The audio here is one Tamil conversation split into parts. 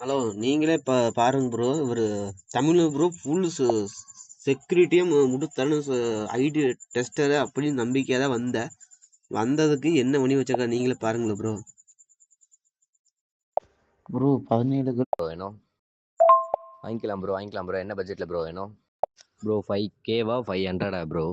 ஹலோ, நீங்களே பாருங்க ப்ரோ. இவர் தமிழ் ப்ரோ. ஃபுல் செக்யூரிட்டியும் முடுத்தரணும். ஐடி டெஸ்டரு அப்படின்னு நம்பிக்கையாக தான் வந்ததுக்கு என்ன பண்ணி வச்சிருக்கா நீங்களே பாருங்களேன் ப்ரோ. ப்ரோ 17 ப்ரோ வேணும். வாங்கிக்கலாம் ப்ரோ. என்ன பட்ஜெட்ல ப்ரோ வேணும்? ப்ரோ 5Kவா 500 ப்ரோ?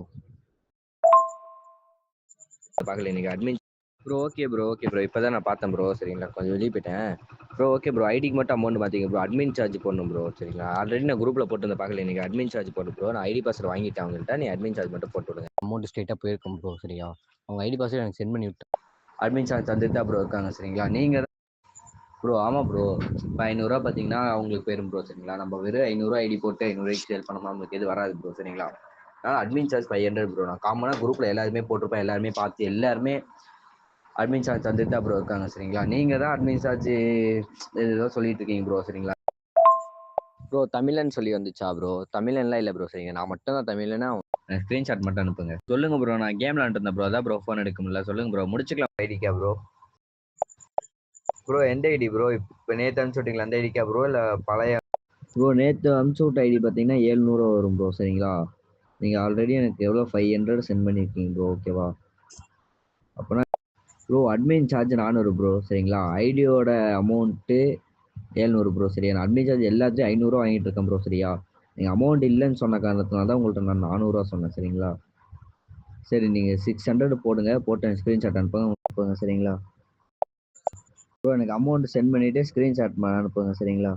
பார்க்கல இன்னைக்கு அட்மின் ப்ரோ. Okay bro. இப்போதான் நான் பார்த்தேன் ப்ரோ. சரிங்களா, கொஞ்சம் வெளியே போயிட்டேன் ப்ரோ. ஓகே ப்ரோ, ஐடிக்கு மட்டும் அமௌண்ட் பார்த்தீங்க ப்ரோ. அட்மின் சார்ஜ் போடணும் ப்ரோ. சரிங்களா, ஆல்ரெடி நான் குரூப்பில் போட்டு பார்க்கல இன்னைக்கு அட்மின் சார்ஜ் போட்டு ப்ரோ. நான் ஐடி பாஸ்வேர்டு வாங்கிட்டேன் அவங்கள்ட்ட. நீ அட்மின் சார்ஜ் மட்டும் போட்டு விடுங்க. அமௌண்ட் ஸ்ட்ரெயிட்டாக போயிருக்கும் ப்ரோ. சரியா, அவங்க ஐடி பாஸ்வேர்டு எனக்கு சென்ட் பண்ணி விட்டு அட்மின் சார்ஜ் தந்துட்டு தான் ப்ரோ இருக்காங்க. சரிங்களா, நீங்கள் ப்ரோ. ஆமாம் ப்ரோ. இப்போ 500 பார்த்தீங்கன்னா அவங்களுக்கு போயிடும் ப்ரோ. சரிங்களா, நம்ம வெறும் 500 ஐடி போட்டு 500 சேல் பண்ணோம்னா நம்மளுக்கு எது வராது ப்ரோ. சரிங்களா, அதனால் அட்மின் சார்ஜ் 500 ப்ரோ. நான் காமனாக குரூப்பில் எல்லாருமே போட்டிருப்பேன். எல்லாருமே பார்த்து எல்லாருமே அட்மின் சார்ஜ் தந்துட்டு தான் ப்ரோ இருக்காங்க. சரிங்களா, நீங்கள் தான் அட்மின் சார்ஜ் ஏதோ சொல்லிட்டு இருக்கீங்க ப்ரோ. சரிங்களா ப்ரோ, தமிழன் சொல்லி வந்துச்சா ப்ரோ? தமிழன்லாம் இல்லை ப்ரோ. சரிங்க, நான் மட்டும் தான் தமிழனா. ஸ்க்ரீன்ஷாட் மட்டும் அனுப்புங்க. சொல்லுங்க ப்ரோ, நான் கேம் விளாண்டுருந்தேன் ப்ரோ. அதான் ப்ரோ ஃபோன் எடுக்க முடியல. சொல்லுங்க ப்ரோ, முடிச்சுக்கலாம். ஐடிக்கா ப்ரோ? ப்ரோ எந்த ஐடி ப்ரோ? இப்போ நேற்று அனுப்பிச்சு விட்டீங்களா அந்த ஐடிக்கா ப்ரோ, இல்லை பழைய? ப்ரோ நேற்று அனுப்பிச்சு விட்ட ஐடி பார்த்தீங்கன்னா 700 வரும் ப்ரோ. சரிங்களா, நீங்கள் ஆல்ரெடி எனக்கு எவ்வளோ 500 சென்ட் பண்ணியிருக்கீங்க ப்ரோ. ஓகேவா? அப்போனா ப்ரோ அட்மின் சார்ஜ் 400 ப்ரோ. சரிங்களா, ஐடியோட அமௌண்ட்டு 700 ப்ரோ. சரியா, நான் அட்மின் சார்ஜ் எல்லாத்தையும் 500 வாங்கிட்டு இருக்கேன் ப்ரோ. சரியா, நீங்கள் அமௌண்ட் இல்லைன்னு சொன்ன காரணத்தினால தான் உங்கள்கிட்ட நான் 400 சொன்னேன். சரிங்களா, சரி நீங்கள் 600 போடுங்க. போட்டு ஸ்க்ரீன்ஷாட் அனுப்புங்க. சரிங்களா ப்ரோ, எனக்கு அமௌண்ட் சென்ட் பண்ணிவிட்டு ஸ்க்ரீன்ஷாட் அனுப்புங்க. சரிங்களா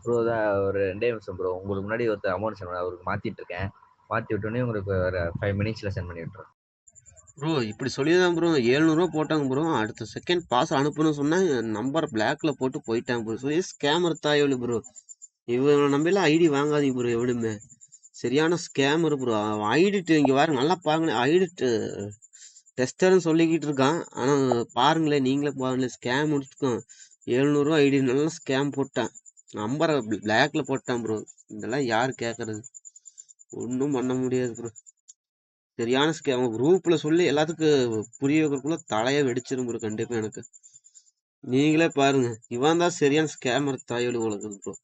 ப்ரோ, தான் ஒரு 2 நிமிஷம் ப்ரோ. உங்களுக்கு முன்னாடி ஒருத்தர் அமௌண்ட் சென்ட் பண்ண அவருக்கு மாற்றிட்டு இருக்கேன். மாற்றி விட்டோன்னே உங்களுக்கு ஒரு 5 மினிட்ஸில் சென்ட் பண்ணி விட்டுறேன் ப்ரோ இப்படி சொல்லிதான் ப்ரோ 700 போட்டாங்க ப்ரோ. அடுத்த செகண்ட் பாஸ் அனுப்பணும்னு சொன்னா நம்பர் பிளாக்ல போட்டு போயிட்டாங்க ப்ரோ. சொல்லி ஸ்கேமர் தாயோலி ப்ரோ. இவங்க நம்பலாம் ஐடி வாங்காதீங்க ப்ரோ. எவ்வளவுமே சரியான ஸ்கேமர் ப்ரோ. ஐடி இங்க வாருங்க, நல்லா பாருங்களேன். ஐடி டெஸ்டர்னு சொல்லிக்கிட்டு இருக்கான். ஆனா பாருங்களேன், நீங்களே பாருங்களேன். ஸ்கேம் முடிச்சுக்கோம். 700 ஐடி நல்லா ஸ்கேம் போட்டான். நம்பரை பிளாக்ல போட்டான் ப்ரோ. இதெல்லாம் யாரு கேட்கறது? ஒன்றும் பண்ண முடியாது ப்ரோ. சரியான ஸ்கேம். குரூப்ல சொல்லி எல்லாத்துக்கும் புரிய வைக்கிறதுக்குள்ள தலையை வெடிச்சிரும் ப்ரோ. கண்டிப்பா எனக்கு நீங்களே பாருங்க. இவன் தான் சரியான ஸ்கேமர் தாயோடு உலகுது ப்ரோ.